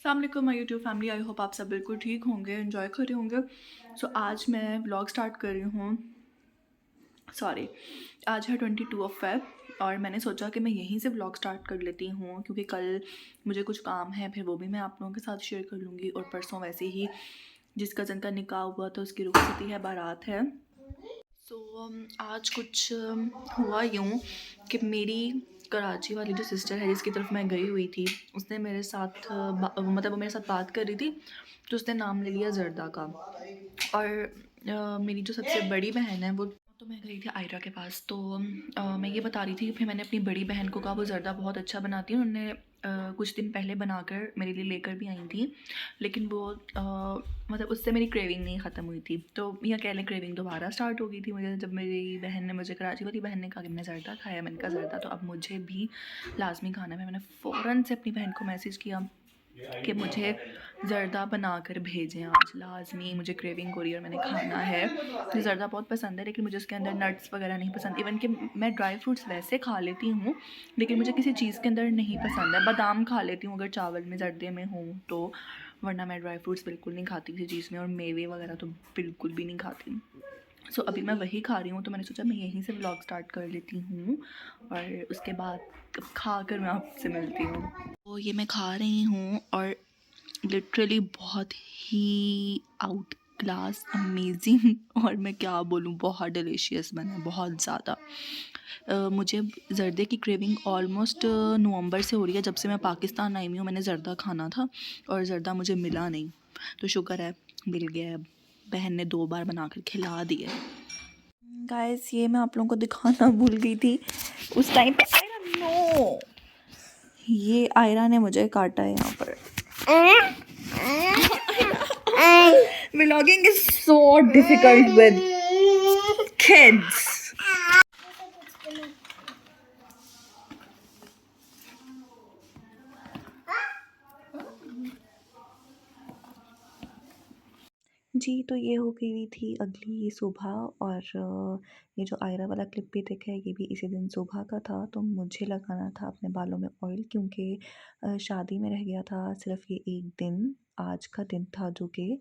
अस्सलाम वालेकुम my YouTube family. I hope आप सब बिल्कुल ठीक होंगे, एंजॉय कर रहे होंगे। आज मैं व्लॉग स्टार्ट कर रही हूँ। आज है 22 फ़रवरी और मैंने सोचा कि मैं यहीं से व्लॉग स्टार्ट कर लेती हूँ क्योंकि कल मुझे कुछ काम है, फिर वो भी मैं आप लोगों के साथ शेयर कर लूँगी। और परसों वैसे ही जिस कज़न का निकाह हुआ था उसकी रुखसती है, बारात है। आज कुछ हुआ यूँ कि मेरी कराची वाली जो सिस्टर है जिसकी तरफ मैं गई हुई थी, उसने मेरे साथ मतलब वो मेरे साथ बात कर रही थी, तो उसने नाम ले लिया जर्दा का। और मेरी जो सबसे बड़ी बहन है वो, तो मैं गई थी आयरा के पास, तो मैं ये बता रही थी। फिर मैंने अपनी बड़ी बहन को कहा वो जर्दा बहुत अच्छा बनाती है, उन्होंने कुछ दिन पहले बनाकर मेरे लिए लेकर भी आई थी, लेकिन वो मतलब उससे मेरी क्रेविंग नहीं ख़त्म हुई थी। तो यह कह लें क्रेविंग दोबारा स्टार्ट हो गई थी मुझे, जब मेरी बहन ने, मुझे कराची वाली बहन ने कहा कि मैंने जर्दा खाया। मैंने कहा जर्दा तो अब मुझे भी लाजमी खाना है। मैंने फ़ौरन से अपनी बहन को मैसेज किया कि मुझे ज़र्दा बना कर भेजें आज, लाजमी मुझे क्रेविंग हो रही है और मैंने खाना है। मुझे ज़र्दा बहुत पसंद है, लेकिन मुझे उसके अंदर नट्स वगैरह नहीं पसंद। इवन कि मैं ड्राई फ्रूट्स वैसे खा लेती हूँ, लेकिन मुझे किसी चीज़ के अंदर नहीं पसंद है। बादाम खा लेती हूँ अगर चावल में ज़र्दे में हूँ तो, वरना मैं ड्राई फ्रूट्स बिल्कुल नहीं खाती किसी चीज़ में, और मेवे वगैरह तो बिल्कुल भी नहीं खाती। अभी मैं वही खा रही हूँ, तो मैंने सोचा मैं यहीं से व्लॉग स्टार्ट कर लेती हूँ और उसके बाद खा कर मैं आपसे मिलती हूँ। तो ये मैं खा रही हूँ और लिटरली बहुत ही आउट क्लास अमेजिंग और मैं क्या बोलूँ, बहुत डिलीशियस बना है, बहुत ज़्यादा। मुझे ज़र्दे की क्रेविंग ऑलमोस्ट नवंबर से हो रही है, जब से मैं पाकिस्तान आई हुई हूँ। मैंने ज़र्दा खाना था और ज़र्दा मुझे मिला नहीं, तो शुक्र है मिल गया है। बहन ने 2 बार बना कर खिला दिया। गाइस ये मैं आप लोगों को दिखाना भूल गई थी उस टाइम पे। आयरा नो, ये आयरा ने मुझे काटा है यहाँ पर। Vlogging is so difficult with kids. जी, तो ये हो गई थी अगली सुबह। और ये जो आयरा वाला क्लिप भी देखा है, ये भी इसी दिन सुबह का था। तो मुझे लगाना था अपने बालों में ऑयल, क्योंकि शादी में रह गया था सिर्फ ये एक दिन। आज का दिन था जो कि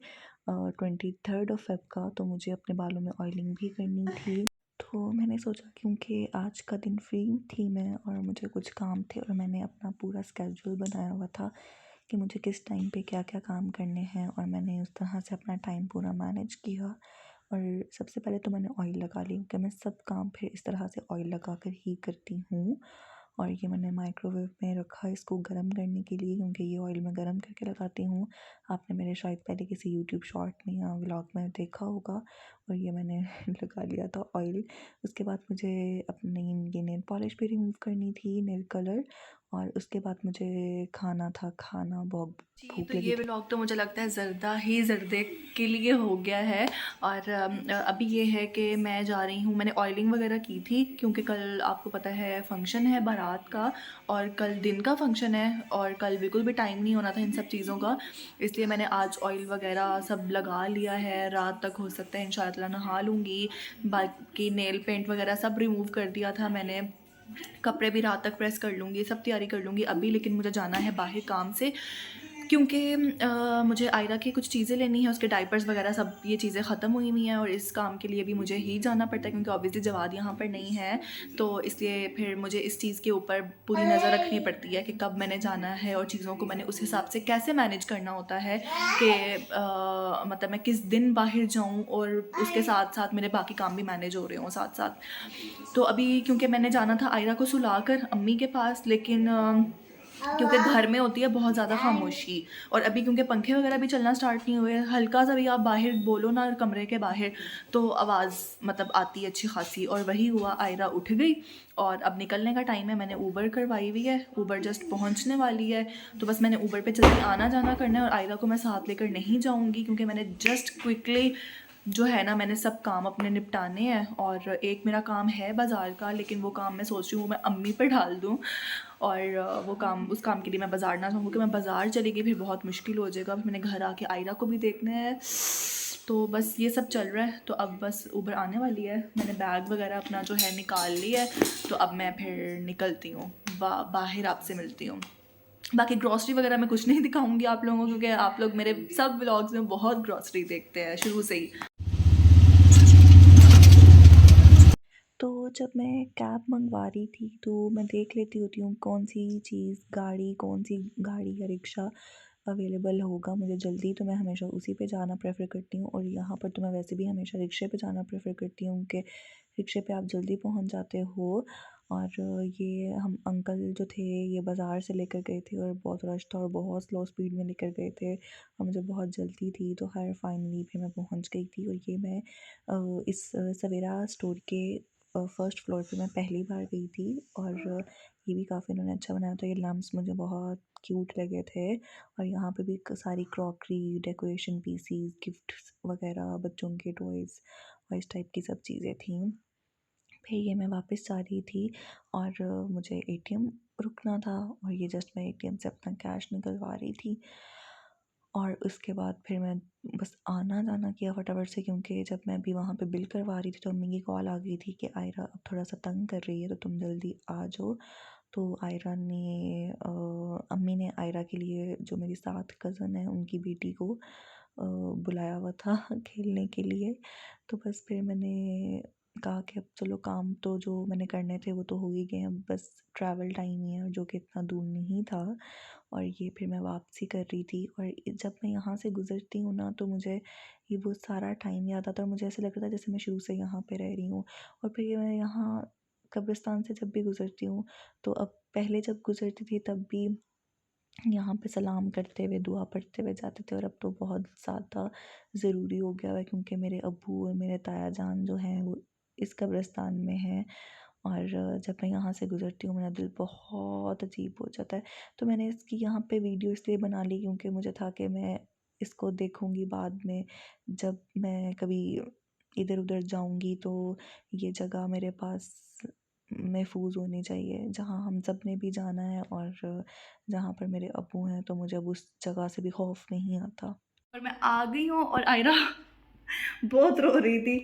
23 फ़रवरी का, तो मुझे अपने बालों में ऑयलिंग भी करनी थी। तो मैंने सोचा क्योंकि आज का दिन फ्री थी मैं और मुझे कुछ काम थे, और मैंने अपना पूरा स्केड्यूल बनाया हुआ था कि मुझे किस टाइम पे क्या क्या काम करने हैं, और मैंने उस तरह से अपना टाइम पूरा मैनेज किया। और सबसे पहले तो मैंने ऑयल लगा ली, क्योंकि मैं सब काम फिर इस तरह से ऑयल लगा कर ही करती हूँ। और ये मैंने माइक्रोवेव में रखा इसको गर्म करने के लिए, क्योंकि ये ऑयल मैं गर्म करके लगाती हूँ। आपने मेरे शायद पहले किसी यूट्यूब शॉर्ट में या व्लॉग में देखा होगा। और ये मैंने लगा लिया था ऑयल। उसके बाद मुझे अपनी ये नेल पॉलिश भी रिमूव करनी थी, नेल कलर। और उसके बाद मुझे खाना था, खाना बहुत जी, भूख तो लगी ये थी। व्लॉग तो मुझे लगता है ज़र्दे के लिए हो गया है। और अभी ये है कि मैं जा रही हूँ, मैंने ऑयलिंग वगैरह की थी क्योंकि कल आपको पता है फंक्शन है बारात का, और कल दिन का फंक्शन है, और कल बिल्कुल भी टाइम नहीं होना था इन सब चीज़ों का। इसलिए मैंने आज ऑयल वगैरह सब लगा लिया है, रात तक हो सकता है इंशाअल्लाह नहा लूँगी। बाकी नेल पेंट वगैरह सब रिमूव कर दिया था मैंने, कपड़े भी रात तक प्रेस कर लूँगी, सब तैयारी कर लूँगी अभी। लेकिन मुझे जाना है बाहर काम से, क्योंकि मुझे आयरा की कुछ चीज़ें लेनी है, उसके डायपर्स वगैरह सब ये चीज़ें ख़त्म हुई हुई हैं, और इस काम के लिए भी मुझे ही जाना पड़ता है क्योंकि ऑब्वियसली जवाद यहाँ पर नहीं है। तो इसलिए फिर मुझे इस चीज़ के ऊपर पूरी नज़र रखनी पड़ती है कि कब मैंने जाना है, और चीज़ों को मैंने उस हिसाब से कैसे मैनेज करना होता है कि मतलब मैं किस दिन बाहर जाऊँ और उसके साथ साथ मेरे बाकी काम भी मैनेज हो रहे हों साथ साथ। तो अभी क्योंकि मैंने जाना था आयरा को सुला कर अम्मी के पास, लेकिन क्योंकि घर में होती है बहुत ज़्यादा खामोशी, और अभी क्योंकि पंखे वगैरह भी चलना स्टार्ट नहीं हुए, हल्का सा भी आप बाहर बोलो ना कमरे के बाहर तो आवाज़ मतलब आती है अच्छी खासी। और वही हुआ, आयरा उठ गई और अब निकलने का टाइम है। मैंने ऊबर करवाई हुई है, ऊबर जस्ट पहुंचने वाली है, तो बस मैंने ऊबर पे जल्दी आना जाना करना है। और आयरा को मैं साथ लेकर नहीं जाऊंगी क्योंकि मैंने जस्ट क्विकली जो है ना, मैंने सब काम अपने निपटाने हैं। और एक मेरा काम है बाज़ार का, लेकिन वो काम मैं सोच रही हूँ मैं अम्मी पर डाल दूँ, और वो काम, उस काम के लिए मैं बाज़ार ना जाऊँ, क्योंकि मैं बाज़ार चली गई फिर बहुत मुश्किल हो जाएगा। फिर मैंने घर आके आयरा को भी देखना है, तो बस ये सब चल रहा है। तो अब बस ऊबर आने वाली है, मैंने बैग वगैरह अपना जो है निकाल लिया है, तो अब मैं फिर निकलती हूँ बाहर, आपसे मिलती हूँ। बाकी ग्रॉसरी वगैरह मैं कुछ नहीं दिखाऊंगी आप लोगों को, क्योंकि आप लोग मेरे सब व्लॉग्स में बहुत ग्रॉसरी देखते हैं शुरू से ही। तो जब मैं कैब मंगवा रही थी तो मैं देख लेती होती हूँ कौन सी चीज़ गाड़ी कौन सी गाड़ी या रिक्शा अवेलेबल होगा मुझे जल्दी, तो मैं हमेशा उसी पे जाना प्रेफर करती हूँ। और यहाँ पर तो मैं वैसे भी हमेशा रिक्शे पे जाना प्रेफर करती हूँ कि रिक्शे पे आप जल्दी पहुँच जाते हो। और ये हम अंकल जो थे ये बाज़ार से लेकर गए थे और बहुत रश था और बहुत स्लो स्पीड में लेकर गए थे और मुझे बहुत जल्दी थी, तो खैर फाइनली फिर मैं पहुँच गई थी। और ये मैं इस सवेरा स्टोर के फर्स्ट फ्लोर पे मैं पहली बार गई थी। और ये भी काफ़ी इन्होंने अच्छा बनाया था, ये लैम्प्स मुझे बहुत क्यूट लगे थे। और यहाँ पे भी सारी क्रॉकरी डेकोरेशन पीसीज गिफ्ट्स वगैरह बच्चों के टॉयज़ और इस टाइप की सब चीज़ें थी। फिर ये मैं वापस जा रही थी और मुझे एटीएम रुकना था और ये जस्ट मैं एटीएम से अपना कैश निकलवा रही थी। और उसके बाद फिर मैं बस आना जाना किया फटाफट से, क्योंकि जब मैं अभी वहाँ पे बिल करवा रही थी तो अम्मी की कॉल आ गई थी कि आयरा अब थोड़ा सा तंग कर रही है तो तुम जल्दी आ जाओ। तो आयरा ने अम्मी ने आयरा के लिए जो मेरी साथ कज़न है उनकी बेटी को बुलाया हुआ था खेलने के लिए। तो बस फिर मैंने कहा कि अब चलो काम तो जो मैंने करने थे वो तो हो ही गए हैं, बस ट्रैवल टाइम ही है और जो कि इतना दूर नहीं था। और ये फिर मैं वापसी कर रही थी और जब मैं यहाँ से गुज़रती हूँ ना तो मुझे ये वो सारा टाइम याद आता है और मुझे ऐसा लगता था जैसे मैं शुरू से यहाँ पे रह रही हूँ। और फिर ये मैं यहाँ कब्रिस्तान से जब भी गुज़रती हूँ तो अब पहले जब गुज़रती थी तब भी यहाँ पे सलाम करते हुए दुआ पढ़ते हुए जाते थे और अब तो बहुत ज़्यादा ज़रूरी हो गया है, क्योंकि मेरे अब्बू और मेरे ताया जान जो हैं वो इस कब्रिस्तान में हैं। और जब मैं यहाँ से गुज़रती हूँ मेरा दिल बहुत अजीब हो जाता है। तो मैंने इसकी यहाँ पे वीडियो इसलिए बना ली क्योंकि मुझे था कि मैं इसको देखूँगी बाद में, जब मैं कभी इधर उधर जाऊँगी तो ये जगह मेरे पास महफूज होनी चाहिए जहाँ हम सब ने भी जाना है और जहाँ पर मेरे अब्बू हैं, तो मुझे अब उस जगह से भी खौफ नहीं आता। और मैं आ गई हूँ और आयरा बहुत रो रही थी,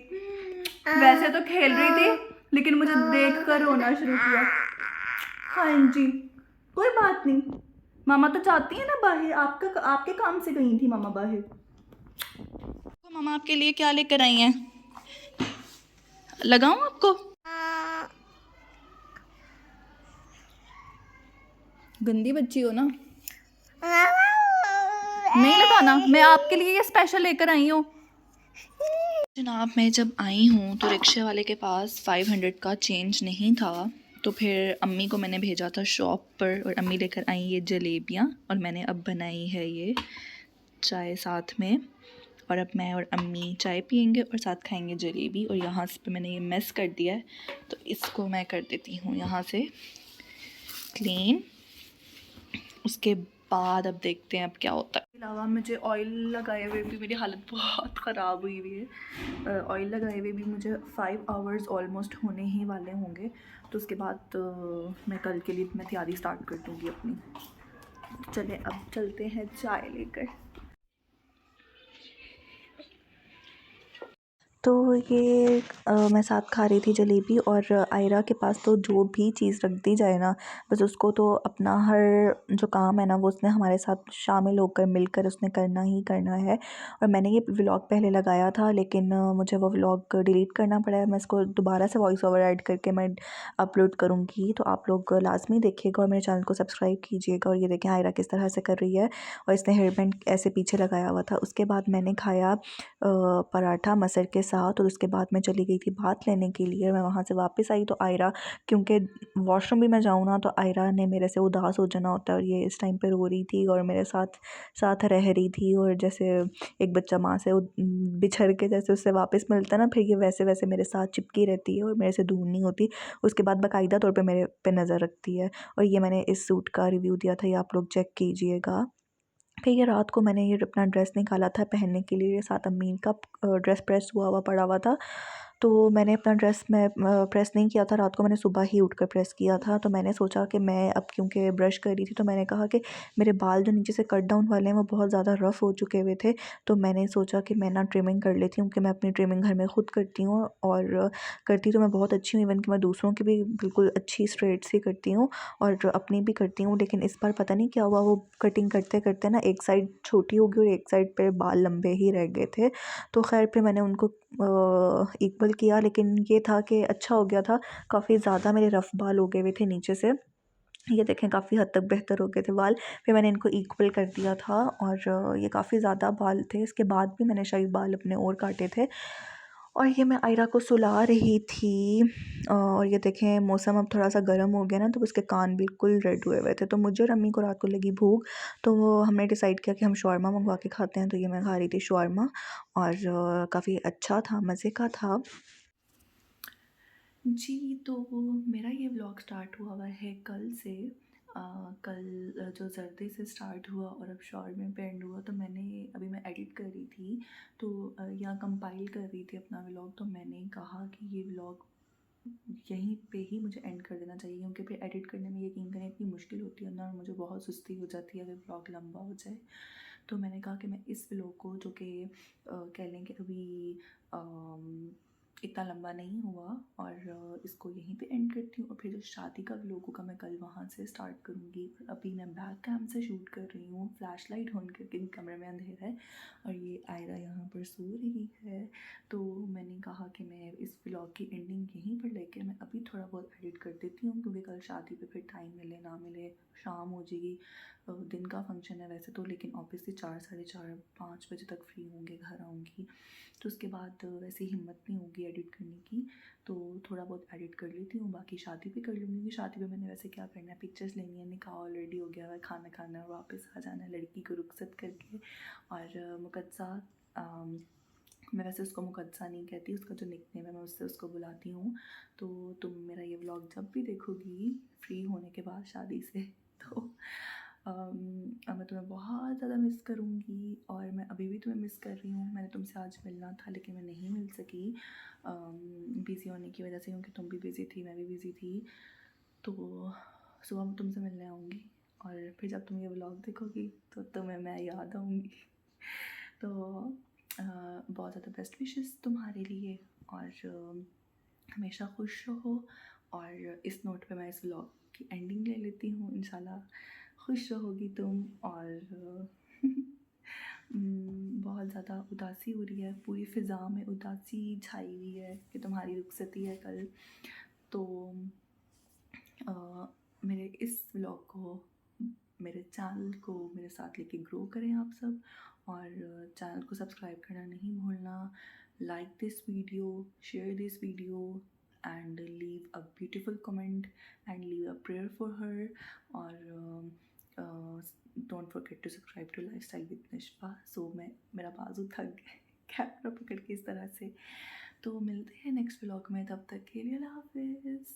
वैसे तो खेल रही थी लेकिन मुझे देख कर रोना शुरू किया। हाँ जी, कोई बात नहीं, मामा तो चाहती है ना बाहर, आपका आपके काम से गई थी मामा बाहर। तो मामा आपके लिए क्या लेकर आई हैं, लगाऊं आपको? गंदी बच्ची हो ना, नहीं लगाना, मैं आपके लिए ये स्पेशल लेकर आई हूँ। जनाब मैं जब आई हूँ तो रिक्शे वाले के पास 500 का चेंज नहीं था, तो फिर अम्मी को मैंने भेजा था शॉप पर और अम्मी लेकर आई ये जलेबियाँ और मैंने अब बनाई है ये चाय साथ में। और अब मैं और अम्मी चाय पियेंगे और साथ खाएंगे जलेबी। और यहाँ से मैंने ये मेस कर दिया है तो इसको मैं कर देती हूँ यहाँ से क्लीन। उसके बाद अब देखते हैं अब क्या होता है। इसके अलावा मुझे ऑयल लगाए हुए भी मेरी हालत बहुत ख़राब हुई हुई है। ऑयल लगाए हुए भी मुझे 5 आवर्स ऑलमोस्ट होने ही वाले होंगे, तो उसके बाद मैं कल के लिए मैं तैयारी स्टार्ट कर दूँगी अपनी। चलें अब चलते हैं चाय लेकर। तो ये मैं साथ खा रही थी जलेबी और आयरा के पास तो जो भी चीज़ रख दी जाए ना बस उसको तो अपना हर जो काम है ना वो उसने हमारे साथ शामिल होकर मिलकर उसने करना ही करना है। और मैंने ये व्लॉग पहले लगाया था लेकिन मुझे वो व्लॉग डिलीट करना पड़ा है, मैं इसको दोबारा से वॉइस ओवर ऐड करके मैं अपलोड करूँगी, तो आप लोग लाजमी देखिएगा और मेरे चैनल को सब्सक्राइब कीजिएगा। और ये देखें आयरा किस तरह से कर रही है और इसने हेयर बैंड ऐसे पीछे लगाया हुआ था। उसके बाद मैंने खाया पराठा मटर के साथ और उसके बाद मैं चली गई थी भात लेने के लिए। मैं वहाँ से वापस आई तो आयरा, क्योंकि वॉशरूम भी मैं जाऊँ ना तो आयरा ने मेरे से उदास हो जाना होता है और ये इस टाइम पे रो रही थी और मेरे साथ साथ रह रही थी। और जैसे एक बच्चा माँ से बिछड़ के जैसे उससे वापस मिलता है ना, फिर ये वैसे वैसे मेरे साथ चिपकी रहती है और मेरे से दूर नहीं होती। उसके बाद बाकायदा तौर पे मेरे पे नज़र रखती है। और ये मैंने इस सूट का रिव्यू दिया था, ये आप लोग चेक कीजिएगा। फिर ये रात को मैंने ये अपना ड्रेस निकाला था पहनने के लिए, साथ अम्मी का ड्रेस प्रेस हुआ हुआ पड़ा हुआ था। तो मैंने अपना ड्रेस मैं प्रेस नहीं किया था रात को, मैंने सुबह ही उठकर प्रेस किया था। तो मैंने सोचा कि मैं अब क्योंकि ब्रश कर रही थी तो मैंने कहा कि मेरे बाल जो नीचे से कट डाउन वाले हैं वो बहुत ज़्यादा रफ़ हो चुके हुए थे। तो मैंने सोचा कि मैं ना ट्रिमिंग कर लेती हूँ, कि मैं अपनी ट्रिमिंग घर में ख़ुद करती हूँ और करती तो मैं बहुत अच्छी हूँ, इवन कि मैं दूसरों की भी बिल्कुल अच्छी स्ट्रेट्स ही करती हूँ और अपनी भी करती हूँ। लेकिन इस बार पता नहीं क्या हुआ, वो कटिंग करते करते ना एक साइड छोटी हो गई और एक साइड पे बाल लंबे ही रह गए थे। तो ख़ैर फिर मैंने उनको इक्वल किया, लेकिन ये था कि अच्छा हो गया था। काफ़ी ज़्यादा मेरे रफ़ बाल हो गए हुए थे नीचे से, ये देखें काफ़ी हद तक बेहतर हो गए थे बाल। फिर मैंने इनको इक्वल कर दिया था और ये काफ़ी ज़्यादा बाल थे। इसके बाद भी मैंने शायद बाल अपने और काटे थे और ये मैं आयरा को सुला रही थी। और ये देखें मौसम अब थोड़ा सा गर्म हो गया ना, तो उसके कान बिल्कुल रेड हुए हुए थे। तो मुझे और अम्मी को रात को लगी भूख, तो हमने डिसाइड किया कि हम शौरमा मंगवा के खाते हैं। तो ये मैं खा रही थी शौरमा और काफ़ी अच्छा था, मज़े का था। जी, तो मेरा ये व्लॉग स्टार्ट हुआ है कल से। कल जो सर्दी से स्टार्ट हुआ और अब शॉर्ट में पे एंड हुआ। तो अभी मैं एडिट कर रही थी, तो या कंपाइल कर रही थी अपना व्लॉग। तो मैंने कहा कि ये व्लॉग यहीं पे ही मुझे एंड कर देना चाहिए, क्योंकि फिर एडिट करने में यकीन करें इतनी मुश्किल होती है ना, और मुझे बहुत सुस्ती हो जाती है अगर व्लॉग लंबा हो जाए। तो मैंने कहा कि मैं इस व्लॉग को, जो कि कह लें कि अभी इतना लंबा नहीं हुआ, और इसको यहीं पे एंड करती हूँ। और फिर जो शादी का व्लॉग होगा मैं कल वहाँ से स्टार्ट करूँगी। अभी मैं बैक कैम से शूट कर रही हूँ, फ्लैश लाइट ऑन करके, कमरे में अंधेरा है और ये आयरा यहाँ पर सो रही है। तो मैंने कहा कि मैं इस व्लॉग की एंडिंग यहीं पर लेके मैं अभी थोड़ा बहुत एडिट कर देती हूँ, क्योंकि कल शादी पे फिर टाइम मिले ना मिले, शाम हो जाएगी। दिन का फंक्शन है वैसे तो, लेकिन ऑब्वियसली 4, साढ़े 4, 5 बजे तक फ्री होंगे, घर आऊँगी। तो उसके बाद वैसे हिम्मत नहीं होगी एडिट करने की, तो थोड़ा बहुत एडिट कर लेती हूँ। बाकी शादी पे कर लूँगी, क्योंकि शादी पे मैंने वैसे क्या करना है, पिक्चर्स लेनी है, निकाह ऑलरेडी हो गया है, खाना खाना है, वापस आ जाना है लड़की को रुखसत करके। और मुकद्सा, मैं वैसे उसको मुकद्सा नहीं कहती, उसका जो निकनेम है मैं उससे उसको बुलाती हूँ। तो तुम मेरा ये व्लॉग जब भी देखोगी फ्री होने के बाद शादी से, तो अब मैं तुम्हें बहुत ज़्यादा मिस करूँगी, और मैं अभी भी तुम्हें मिस कर रही हूँ। मैंने तुमसे आज मिलना था लेकिन मैं नहीं मिल सकी बिज़ी होने की वजह से, क्योंकि तुम भी बिज़ी थी, मैं भी बिज़ी थी। तो सुबह मैं तुमसे मिलने आऊँगी, और फिर जब तुम ये व्लॉग देखोगी तो तुम्हें मैं याद आऊँगी। तो बहुत ज़्यादा बेस्ट विशेस तुम्हारे लिए, और हमेशा खुश रहो। और इस नोट पे मैं इस व्लॉग की एंडिंग ले लेती हूँ। इंशाल्लाह खुश रहोगी तुम। और बहुत ज़्यादा उदासी हो रही है, पूरी फ़िज़ा में उदासी छाई हुई है कि तुम्हारी रुखसती है कल। तो मेरे इस व्लॉग को, मेरे चैनल को मेरे साथ लेके ग्रो करें आप सब, और चैनल को सब्सक्राइब करना नहीं भूलना। Like this video, share this video, and leave a beautiful comment and leave a prayer for her. और don't forget to subscribe to lifestyle with Nishpa. So मेरा बाजू थक गया कैमरा पकड़ के इस तरह से। तो मिलते हैं नेक्स्ट व्लॉग में, तब तक के लिए अल्लाह हाफिज़।